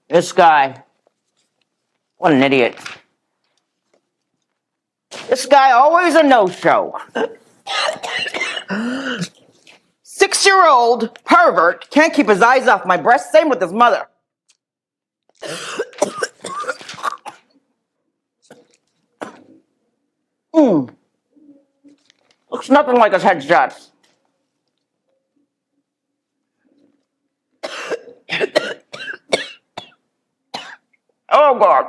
This guy, what an idiot. This guy always a no-show. 6-year-old pervert can't keep his eyes off my breast, same with his mother. Looks nothing like his headshots. Oh, God.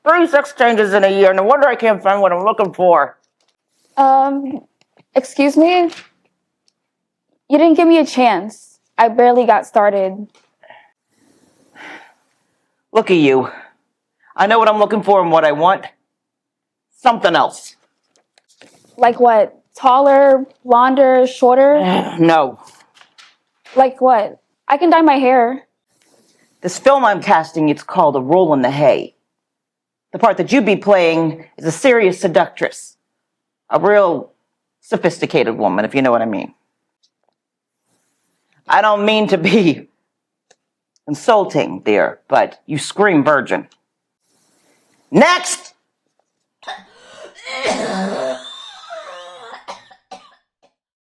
3 sex changes in a year. No wonder I can't find what I'm looking for. Excuse me? You didn't give me a chance. I barely got started. Look at you. I know what I'm looking for and what I want. Something else. Like what? Taller, blonder, shorter? No. Like what? I can dye my hair. This film I'm casting, it's called A Roll in the Hay. The part that you'd be playing is a serious seductress. A real sophisticated woman, if you know what I mean. I don't mean to be insulting, dear, but you scream virgin. Next!